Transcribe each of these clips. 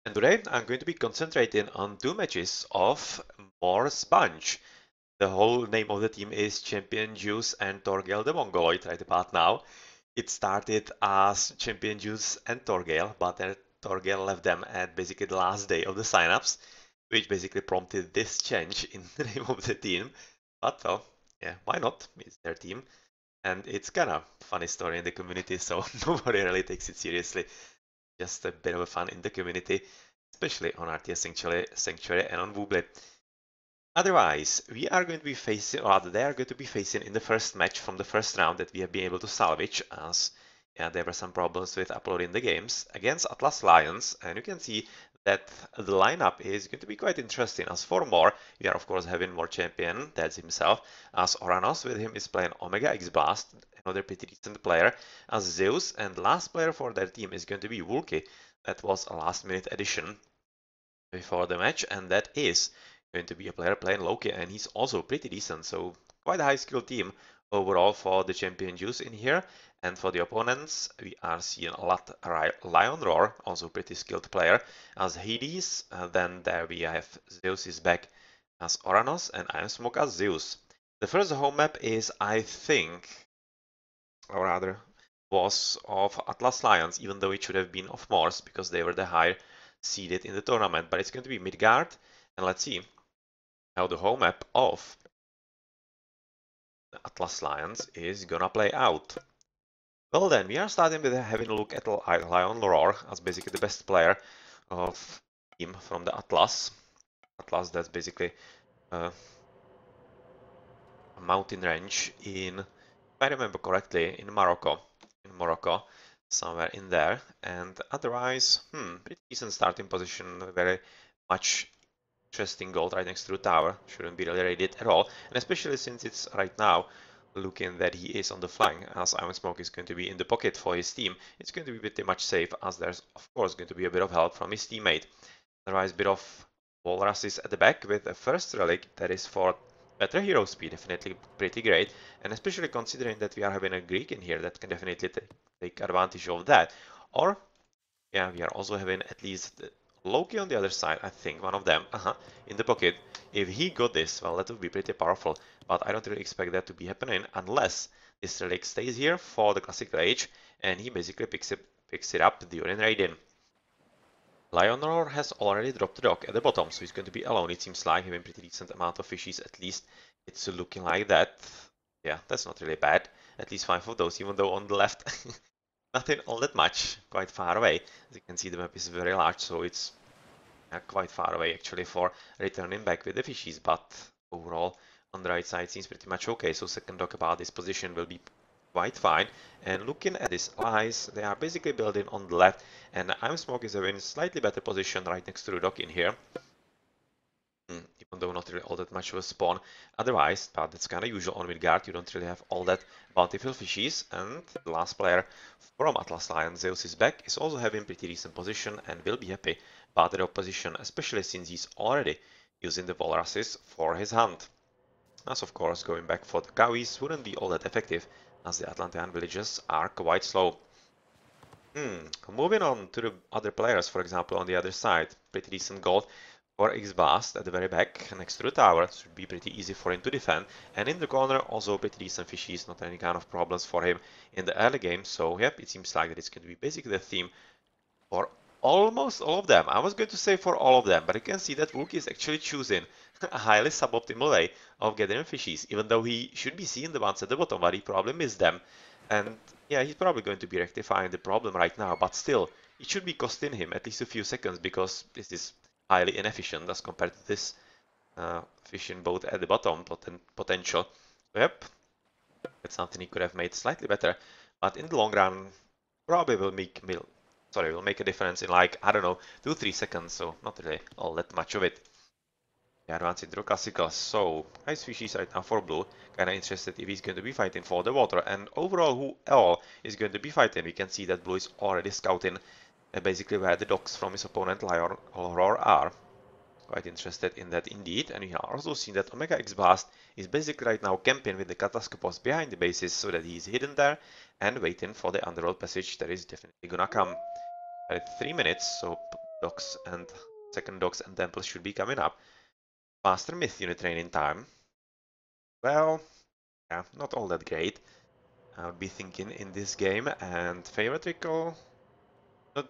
And today I'm going to be concentrating on two matches of More Sponge. The whole name of the team is Champion Juice and Torgale the Mongoloid right about now. It started as Champion Juice and Torgale, but then Torgale left them at basically the last day of the signups, which basically prompted this change in the name of the team. But well, yeah, why not? It's their team. And it's kind of funny story in the community, so nobody really takes it seriously. Just a bit of a fun in the community, especially on RTS-Sanctuary and on Wooble. Otherwise, we are going to be facing, or they are going to be facing in the first match from the first round that we have been able to salvage, as there were some problems with uploading the games, against Atlas Lions, and you can see that the lineup is going to be quite interesting. As for More, we are of course having More champion, that's himself, as Oranos with him is playing Omega X Blast, another pretty decent player, as Zeus, and the last player for their team is going to be Wulky. That was a last minute addition before the match, and that is going to be a player playing Loki, and he's also pretty decent, so quite a high skill team overall for the champion Juice in here. And for the opponents, we are seeing a lot Lion Roar, also pretty skilled player, as Hades. Then there we have Zeus is back as Oranos, and Iron Smoke as Zeus. The first home map is, I think, or rather, was of Atlas Lions, even though it should have been of Morse, because they were the higher seeded in the tournament. But it's going to be Midgard, and let's see how the home map of the Atlas Lions is gonna play out. Well then, we are starting with having a look at Lion Roar as basically the best player of team from the Atlas. Atlas, that's basically a mountain range in, if I remember correctly, in Morocco. Somewhere in there. And otherwise, pretty decent starting position, very much interesting gold right next to the tower. Shouldn't be really raided at all, and especially since it's right now looking that he is on the flank, as Iron Smoke is going to be in the pocket for his team. It's going to be pretty much safe, as there's of course going to be a bit of help from his teammate. Otherwise, a bit of walruses at the back with a first relic that is for better hero speed, definitely pretty great, and especially considering that we are having a Greek in here that can definitely take advantage of that. Or yeah, we are also having at least Loki on the other side, I think, one of them, in the pocket. If he got this, well, that would be pretty powerful, but I don't really expect that to be happening unless this relic stays here for the classical age, and he basically picks it up during raiding. Lionroar has already dropped the dock at the bottom, so he's going to be alone. It seems like having pretty decent amount of fishies, at least it's looking like that. Yeah, that's not really bad. At least 5 of those, even though on the left nothing all that much, quite far away. As you can see, the map is very large, so it's quite far away actually for returning back with the fishies, but overall on the right side seems pretty much okay. So second dock about this position will be quite fine. And looking at his allies, they are basically building on the left, and Iron Smoke is having a slightly better position right next to the dock in here. Even though not really all that much of a spawn otherwise, but that's kind of usual on Midgard. You don't really have all that bountiful fishies. And the last player from Atlas Lion, Zeus is back, is also having pretty decent position and will be happy about the opposition, especially since he's already using the walruses for his hunt. As of course, going back for the cowies wouldn't be all that effective, as the Atlantean villages are quite slow. Moving on to the other players, for example, on the other side, pretty decent gold for X-Blast at the very back next to the tower. Should be pretty easy for him to defend. And in the corner, also pretty decent fishies, not any kind of problems for him in the early game. So yep, it seems like that it's going to be basically the theme for almost all of them. I was going to say for all of them, but you can see that Wookie is actually choosing a highly suboptimal way of getting fishies, even though he should be seeing the ones at the bottom, but he probably missed them. And yeah, he's probably going to be rectifying the problem right now, but still, it should be costing him at least a few seconds, because this is highly inefficient as compared to this fishing boat at the bottom potential. Yep, that's something he could have made slightly better, but in the long run, probably will make a difference in, like, I don't know, 2-3 seconds, so not really all that much of it. Yeah, advancing through classical, so nice fishies right now for blue. Kinda interested if he's going to be fighting for the water, and overall who all is going to be fighting. We can see that blue is already scouting basically where the docks from his opponent Lion Roar are. Quite interested in that indeed, and we have also seen that Omega X Blast is basically right now camping with the Katascopos behind the bases so that he's hidden there and waiting for the underworld passage that is definitely gonna come. 3 minutes, so docks and second docks and temples should be coming up. Faster myth unit training time. Well, yeah, not all that great. I would be thinking in this game, and favorite recall, not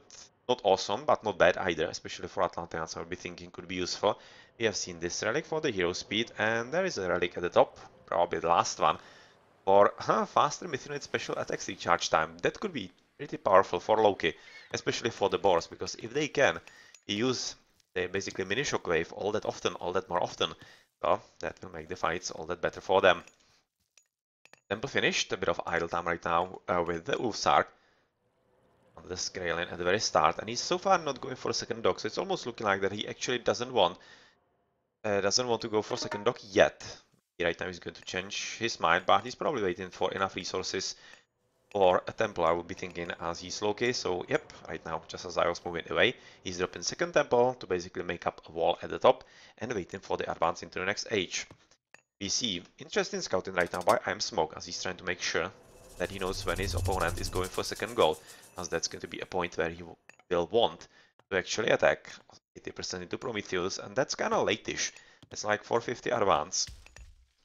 not awesome, but not bad either, especially for Atlanteans. I would be thinking could be useful. We have seen this relic for the hero speed, and there is a relic at the top, probably the last one, for faster myth unit special attacks recharge time. That could be pretty powerful for Loki, especially for the boars, because if they can use the basically mini shockwave all that often, all that more often, well, that will make the fights all that better for them. Temple finished, a bit of idle time right now with the Ulfsark on the Skrailen at the very start, and he's so far not going for a second dog, so it's almost looking like that he actually doesn't want to go for second dog yet. Right now he's going to change his mind, but he's probably waiting for enough resources for a temple, I would be thinking, as he's Loki. So yep, right now, just as I was moving away, he's dropping second temple to basically make up a wall at the top and waiting for the advance into the next age. We see interesting scouting right now by I'm Smoke, as he's trying to make sure that he knows when his opponent is going for second goal, as that's going to be a point where he will want to actually attack 80% into Prometheus, and that's kind of late-ish. It's like 450 advance.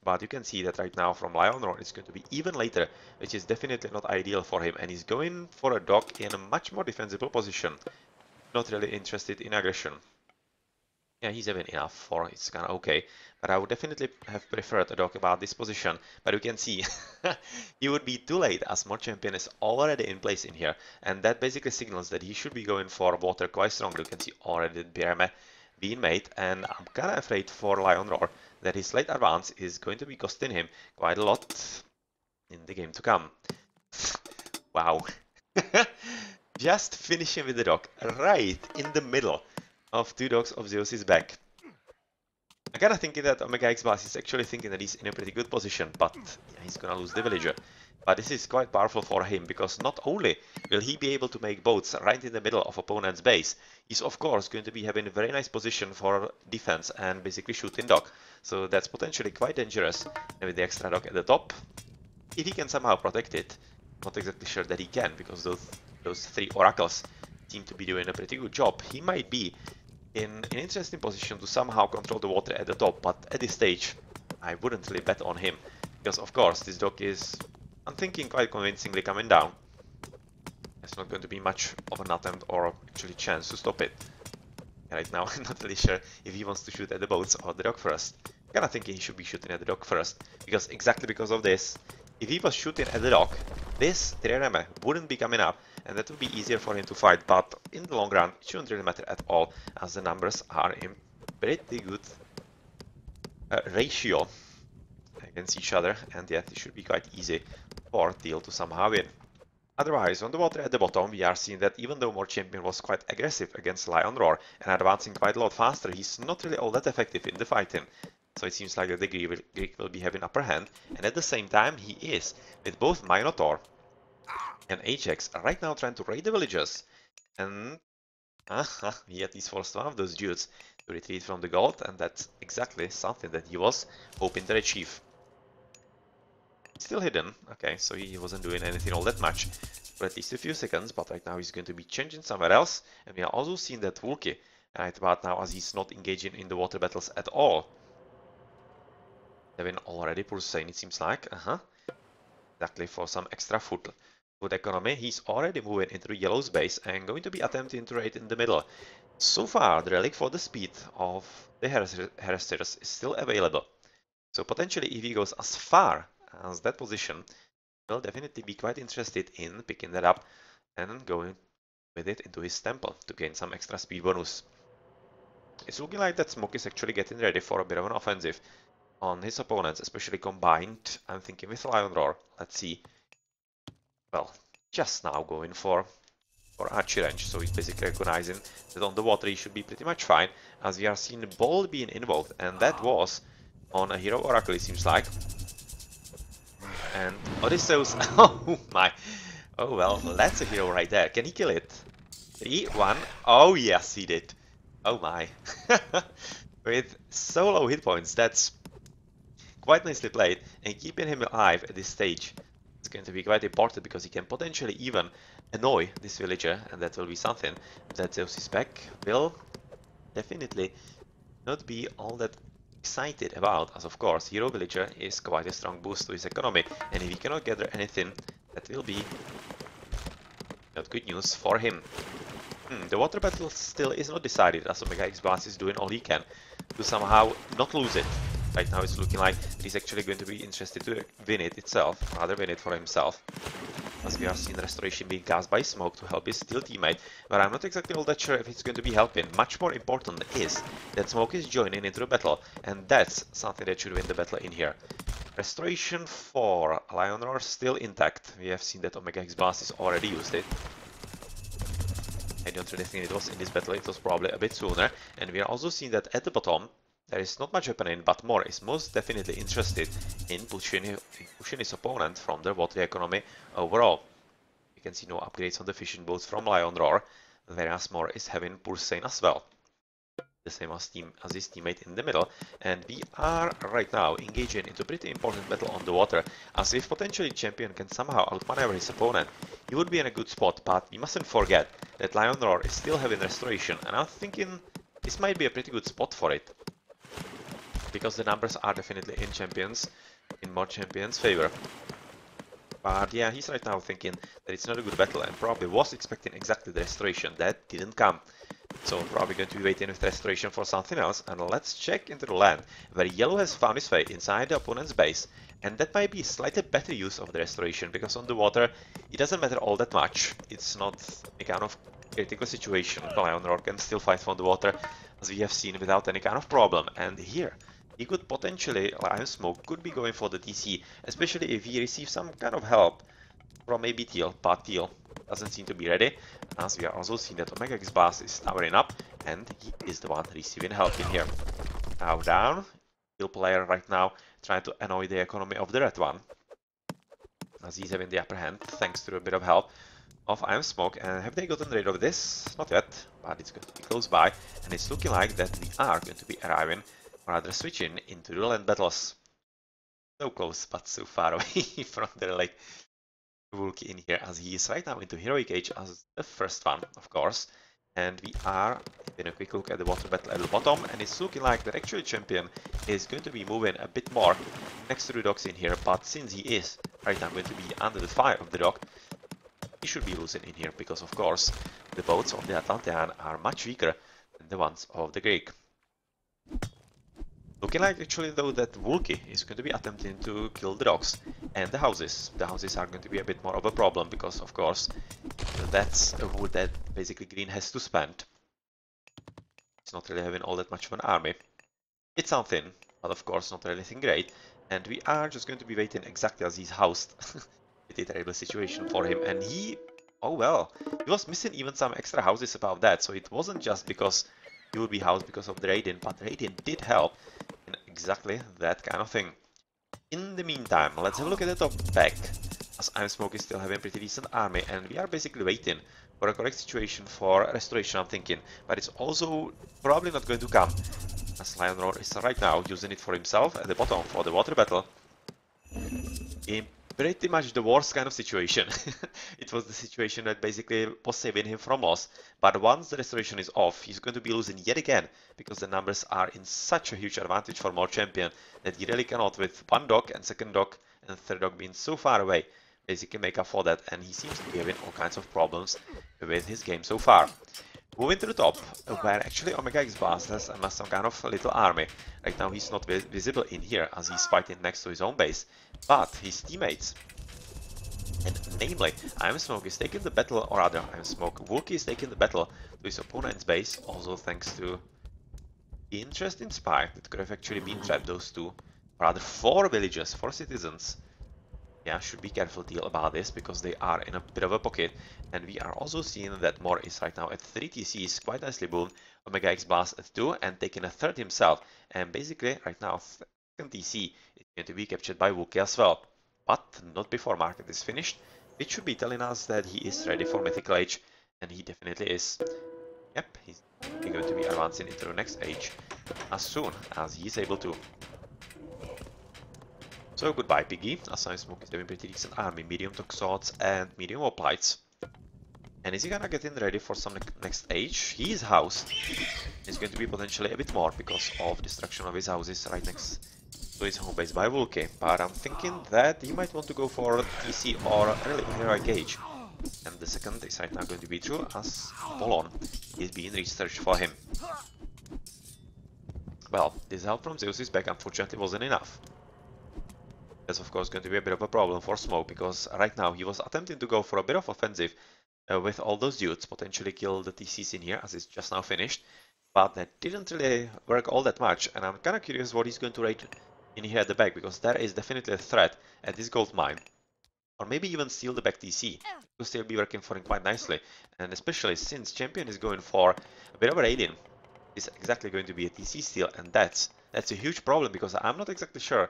But you can see that right now from Lionroar it's going to be even later, which is definitely not ideal for him, and he's going for a dog in a much more defensible position. Not really interested in aggression. Yeah, he's even enough for it's kind of okay, but I would definitely have preferred a dog about this position. But you can see he would be too late, as Mod Champion is already in place in here, and that basically signals that he should be going for water quite strongly. You can see already the Birame being made, and I'm kind of afraid for Lionroar that his late advance is going to be costing him quite a lot in the game to come. Wow. Just finishing with the dog right in the middle of two dogs of Zeus's back. I kinda thinking that Omega X Boss is actually thinking that he's in a pretty good position, but yeah, he's gonna lose the villager. But this is quite powerful for him, because not only will he be able to make boats right in the middle of opponent's base, he's of course going to be having a very nice position for defense and basically shooting dog. So that's potentially quite dangerous. And with the extra dog at the top, if he can somehow protect it, not exactly sure that he can, because those three oracles seem to be doing a pretty good job. He might be in an interesting position to somehow control the water at the top, but at this stage I wouldn't really bet on him, because of course this dog is, I'm thinking, quite convincingly coming down. There's not going to be much of an attempt or actually chance to stop it. Right now I'm not really sure if he wants to shoot at the boats or the dog first. I'm kinda thinking he should be shooting at the dog first, because exactly because of this, if he was shooting at the dog, this Trireme wouldn't be coming up, and that would be easier for him to fight, but in the long run it shouldn't really matter at all, as the numbers are in pretty good ratio against each other, and yet it should be quite easy for Teal to somehow win. Otherwise, on the water at the bottom, we are seeing that even though Mod Champion was quite aggressive against Lionroar and advancing quite a lot faster, he's not really all that effective in the fighting. So it seems like that the Greek will be having upper hand, and at the same time he is, with both Minotaur and Ajax right now trying to raid the villagers. And he at least forced one of those dudes to retreat from the gold, and that's exactly something that he was hoping to achieve. Still hidden, okay, so he wasn't doing anything all that much for at least a few seconds, but right now he's going to be changing somewhere else, and we are also seeing that Vulki right about now, as he's not engaging in the water battles at all. Devin already pursuing, it seems like, exactly, for some extra food economy. He's already moving into Yellow's base and going to be attempting to raid in the middle. So far, the relic for the speed of the Heresters is still available. So potentially, if he goes as far as that position, he'll definitely be quite interested in picking that up and going with it into his temple to gain some extra speed bonus. It's looking like that Smoke is actually getting ready for a bit of an offensive on his opponents, especially combined, I'm thinking, with Lionroar. Let's see. Well, just now going for archery range, so he's basically recognizing that on the water he should be pretty much fine, as we are seeing Bolt being invoked, and that was on a Hero Oracle, it seems like. And Odysseus, oh my, oh well, that's a hero right there. Can he kill it? 3, 1, oh yes he did. Oh my. With so low hit points, that's quite nicely played, and keeping him alive at this stage It's going to be quite important because he can potentially even annoy this villager, and that will be something that Zeus is back will definitely not be all that excited about, as of course Hero Villager is quite a strong boost to his economy, and if he cannot gather anything, that will be not good news for him. The water battle still is not decided, as Omega X Blast is doing all he can to somehow not lose it. Right now it's looking like he's actually going to be interested to win it itself, rather win it for himself. As we are seeing Restoration being cast by Smoke to help his steel teammate, but I'm not exactly all that sure if it's going to be helping. Much more important is that Smoke is joining into the battle, and that's something that should win the battle in here. Restoration for Lion Roar still intact. We have seen that Omega X Blast has already used it. I don't really think it was in this battle, it was probably a bit sooner, and we are also seeing that at the bottom there is not much happening, but Mor is most definitely interested in pushing his opponent from their water economy overall. You can see no upgrades on the fishing boats from Lion Roar, whereas Mor is having Pulsane as well. The same as his teammate in the middle, and we are right now engaging into a pretty important battle on the water, as if potentially Champion can somehow outmaneuver his opponent, he would be in a good spot, but we mustn't forget that Lion Roar is still having Restoration, and I'm thinking this might be a pretty good spot for it, because the numbers are definitely in Mor Champion's favor. But yeah, he's right now thinking that it's not a good battle, and probably was expecting exactly the Restoration. That didn't come. So probably going to be waiting with Restoration for something else, and let's check into the land, where Yellow has found his way inside the opponent's base, and that might be a slightly better use of the Restoration, because on the water it doesn't matter all that much. It's not a kind of critical situation. Lion Roar can still fight from the water, as we have seen, without any kind of problem, and here he could potentially, Lion Smoke could be going for the TC, especially if he receives some kind of help from maybe Teal, but Teal doesn't seem to be ready, as we are also seeing that Omega X Blast is towering up, and he is the one receiving help in here. Now down, Teal player right now trying to annoy the economy of the red one, as he's having the upper hand thanks to a bit of help of Iron Smoke. And have they gotten rid of this? Not yet, but it's going to be close by, and it's looking like that we are going to be arriving, or rather switching into the land battles. So close, but so far away from their like Wookie in here, as he is right now into Heroic Age as the first one, of course. And we are having a quick look at the water battle at the bottom, and it's looking like the actual Champion is going to be moving a bit more next to the docks in here, but since he is right now going to be under the fire of the dock, he should be losing in here, because of course the boats of the Atlantean are much weaker than the ones of the Greek. Looking like actually though that Wookie is going to be attempting to kill the dogs and the houses. The houses are going to be a bit more of a problem, because of course that's a wood that basically Green has to spend. It's not really having all that much of an army. It's something, but of course not really anything great. And we are just going to be waiting exactly as he's housed. Pretty terrible situation for him, and oh well, he was missing even some extra houses above that, so it wasn't just because he would be housed because of the Radiant, but Radiant did help in exactly that kind of thing. In the meantime, let's have a look at the top back, as Iron Smoke is still having a pretty decent army, and we are basically waiting for a correct situation for Restoration, I'm thinking, but it's also probably not going to come, as Lion Roar is right now using it for himself at the bottom for the water battle. In pretty much the worst kind of situation. It was the situation that basically was saving him from loss, but once the Restoration is off, he's going to be losing yet again, because the numbers are in such a huge advantage for Mor Champion that he really cannot, with one dock and second dock and third dock being so far away, basically make up for that, and he seems to be having all kinds of problems with his game so far. Moving to the top, where actually Omega X Blast has amassed some kind of little army. Right now he's not visible in here, as he's fighting next to his own base, but his teammates, and namely Iron Smoke, is taking the battle, or rather Iron Smoke, Wookie is taking the battle to his opponent's base, also thanks to the interesting spy that could have actually been trapped. Those two, or rather 4 villagers, 4 citizens. Yeah, should be careful deal about this, because they are in a bit of a pocket, and we are also seeing that Mor is right now at 3 TCs, quite nicely boomed, Omega X Blast at 2, and taking a third himself, and basically right now second TC is going to be captured by Wookie as well, but not before market is finished. It should be telling us that he is ready for Mythical Age, and he definitely is. Yep, he's going to be advancing into the next age as soon as he is able to. So goodbye, Piggy. Assign Smoke is having pretty decent army, medium toxots and medium hoplites. And is he gonna get in ready for some next age? He is housed. It's going to be potentially a bit more because of destruction of his houses right next to his home base by Vulke. But I'm thinking that he might want to go for TC or a really heroic age. And the second is right now going to be true as Apollon is being researched for him. Well, this help from Zeus's back unfortunately wasn't enough. That's of course going to be a bit of a problem for Smoke because right now he was attempting to go for a bit of offensive with all those dudes, potentially kill the TCs in here as it's just now finished. But that didn't really work all that much, and I'm kinda curious what he's going to raid in here at the back, because there is definitely a threat at this gold mine. Or maybe even steal the back TC. It will still be working for him quite nicely, and especially since Champion is going for a bit of a raid-in. It's exactly going to be a TC steal, and that's a huge problem, because I'm not exactly sure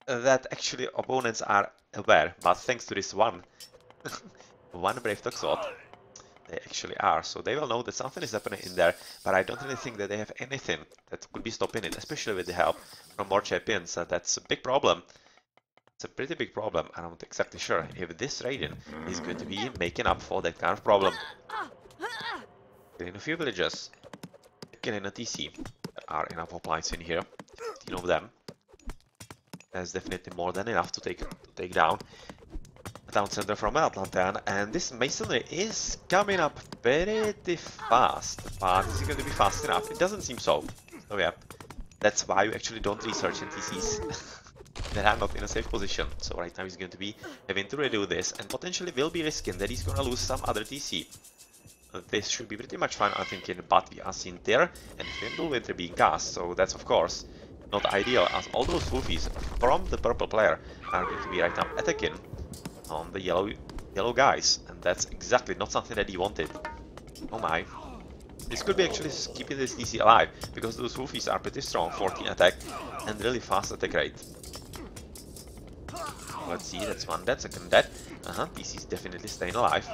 that actually opponents are aware, but thanks to this one Brave Toxot, they actually are, so they will know that something is happening in there, but I don't really think that they have anything that could be stopping it, especially with the help from more champions. That's a big problem. It's a pretty big problem, and I'm not exactly sure if this raiding is going to be making up for that kind of problem. Killing a few villagers, killing a TC. There are enough hoplites in here, 15 of them. That's definitely more than enough to take down town center from Atlantean, and this masonry is coming up pretty fast, but is it going to be fast enough? It doesn't seem so. So yeah, that's why you actually don't research NTCs that are not in a safe position. So right now he's going to be having to redo this, and potentially will be risking that he's gonna lose some other TC. This should be pretty much fine, I'm thinking, but we are seeing there and Fimbul Winter being cast, so that's of course not ideal, as all those wolfies from the purple player are going to be right now attacking on the yellow guys, and that's exactly not something that he wanted. Oh my. This could be actually keeping this DC alive, because those wolfies are pretty strong, 14 attack and really fast attack rate. Let's see, that's one dead, second dead. DC is definitely staying alive.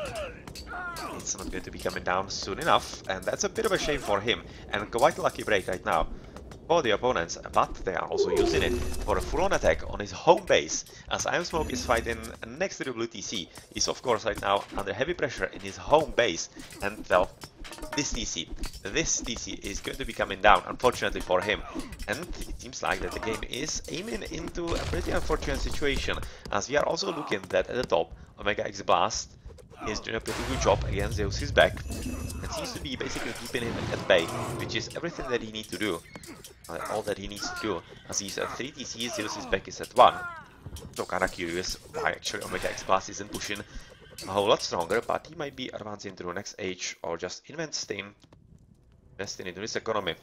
It's not going to be coming down soon enough, and that's a bit of a shame for him, and quite a lucky break right now for the opponents, but they are also using it for a full-on attack on his home base, as Iron Smoke is fighting next to the blue TC. He's of course right now under heavy pressure in his home base, and well, this TC is going to be coming down, unfortunately for him, and it seems like that the game is aiming into a pretty unfortunate situation, as we are also looking that at the top, Omega X Blast is doing a pretty good job against Zeus's back, and seems to be basically keeping him at bay, which is everything that he needs to do. All that he needs to do, as he's at 3 TCs, Zeus's back is at 1. So kinda curious why actually Omega X Plus isn't pushing a whole lot stronger, but he might be advancing to the next age or just investing into his economy.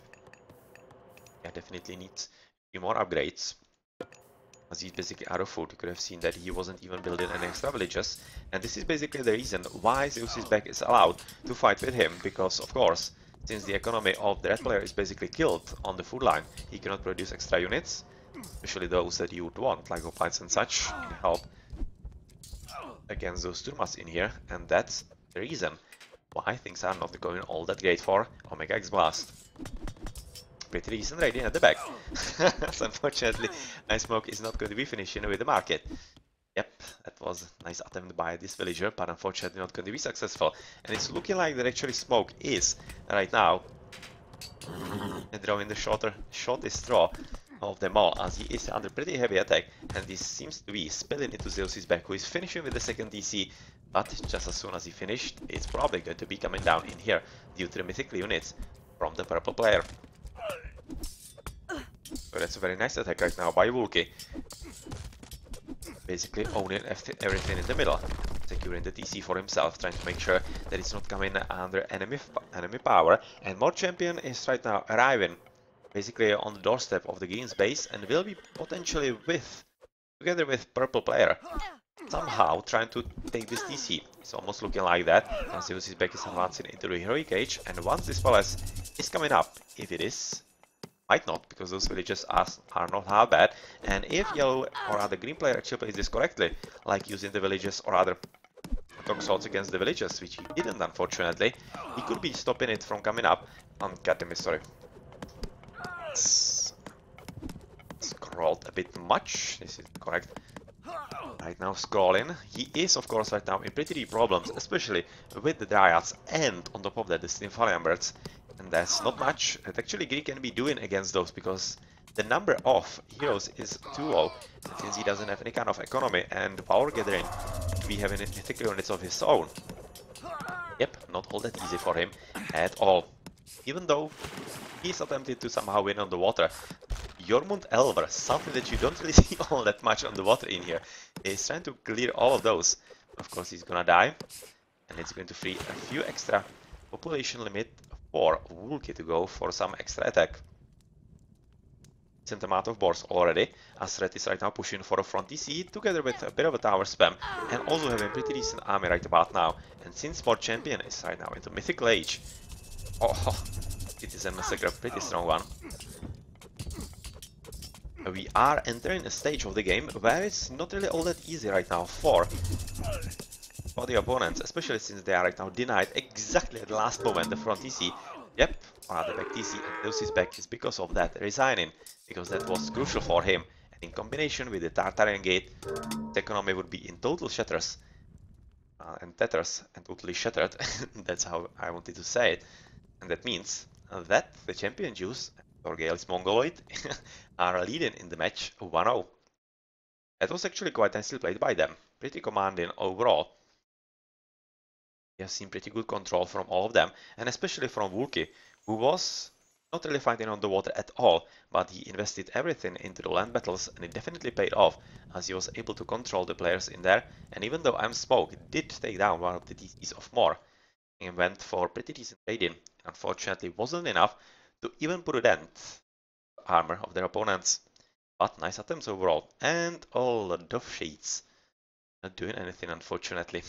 Yeah, definitely needs a few more upgrades, as he's basically out of food. You could have seen that he wasn't even building any extra villages, and this is basically the reason why Zeus's back is allowed to fight with him, because of course, since the economy of the red player is basically killed on the food line, he cannot produce extra units, especially those that you would want, like hoplites and such, to help against those turmas in here, and that's the reason why things are not going all that great for Omega X Blast. Pretty decent raiding at the back. So unfortunately, Ice Smoke is not going to be finishing with the market. Yep, that was a nice attempt by this villager, but unfortunately not going to be successful. And it's looking like that actually Smoke is right now drawing the shortest straw of them all, as he is under pretty heavy attack, and this seems to be spilling into Zeus's back, who is finishing with the second DC, but just as soon as he finished, it's probably going to be coming down in here due to the mythical units from the purple player. So that's a very nice attack right now by Vulke, basically owning everything in the middle, securing the TC for himself, trying to make sure that it's not coming under enemy power. And more champion is right now arriving basically on the doorstep of the green's base, and will be potentially together with purple player, somehow trying to take this TC. It's almost looking like that, as Zeus's back is advancing into the heroic age, and once this palace is coming up, if it is, might not, because those villages are not half bad, and if yellow or other green player actually plays this correctly, like using the villages or other toxots against the villages, which he didn't unfortunately, he could be stopping it from coming up. God damn it, sorry. It's rolled a bit much. This is correct. Right now scrolling. He is of course right now in pretty deep problems, especially with the Dryads and on top of that the Stymphalian birds. And there's not much that actually Greek can be doing against those because the number of heroes is too low. And since he doesn't have any kind of economy and power gathering to be having mythical units of his own. Yep, not all that easy for him at all. Even though he's attempted to somehow win on the water. Jormund Elver, something that you don't really see all that much on the water in here, is trying to clear all of those. Of course, he's gonna die, and it's going to free a few extra population limit for Wulki to go for some extra attack. Decent amount of boars already, as Red is right now pushing for a front DC together with a bit of a tower spam, and also having pretty decent army right about now. And since More Champion is right now into Mythical Age, oh, it is a massacre, pretty strong one. We are entering a stage of the game where it's not really all that easy right now for the opponents, especially since they are right now denied exactly at the last moment the front TC. Yep, the back TC, and Lucy's back is because of that resigning, because that was crucial for him. And in combination with the Tartarian gate, the economy would be in total shatters and tatters and totally shattered. That's how I wanted to say it. And that means that the champion Jews, torgale's Mongoloid, are leading in the match 1-0. That was actually quite nicely played by them. Pretty commanding overall. We have seen pretty good control from all of them, and especially from Wulki, who was not really fighting on the water at all, but he invested everything into the land battles, and it definitely paid off, as he was able to control the players in there. And even though Smoke did take down one of the DCs of More, and went for pretty decent trading, unfortunately wasn't enough to even put a dent armor of their opponents. But nice attempts overall, and all the dove sheets not doing anything unfortunately.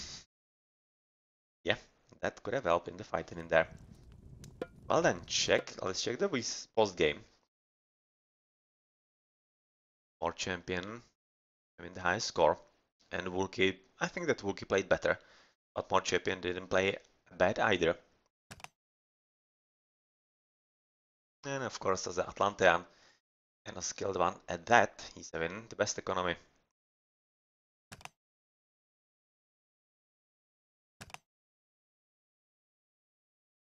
Yeah, that could have helped in the fighting in there. Well then, let's check the post game. More champion having the highest score, and Wulki, I think that Wulki played better, but More champion didn't play bad either. And of course, as an Atlantean and a skilled one at that, he's having the best economy.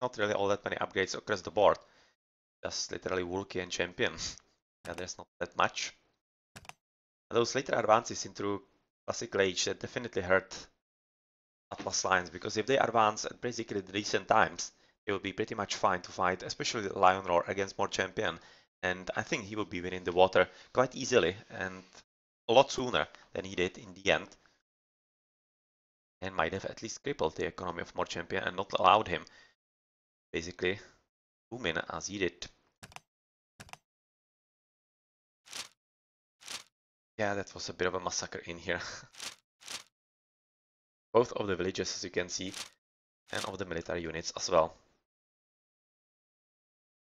Not really all that many upgrades across the board. Just literally Wulki and champion. Yeah, there's not that much. Those later advances into Classical Age that definitely hurt Atlas lines, because if they advance at basically decent times, they will be pretty much fine to fight, especially Lion Roar against More Champion. And I think he will be winning the water quite easily and a lot sooner than he did in the end. And might have at least crippled the economy of More Champion and not allowed him basically boom in as he did. Yeah, that was a bit of a massacre in here. Both of the villages, as you can see, and of the military units as well.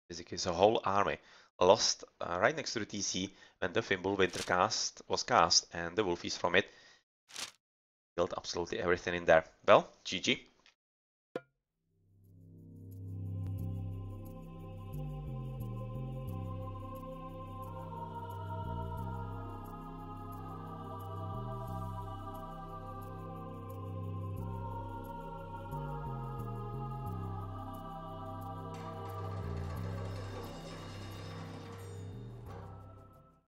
Basically, the whole army lost right next to the TC when the Fimbul Winter cast was cast, and the Wolfies from it killed absolutely everything in there. Well, GG.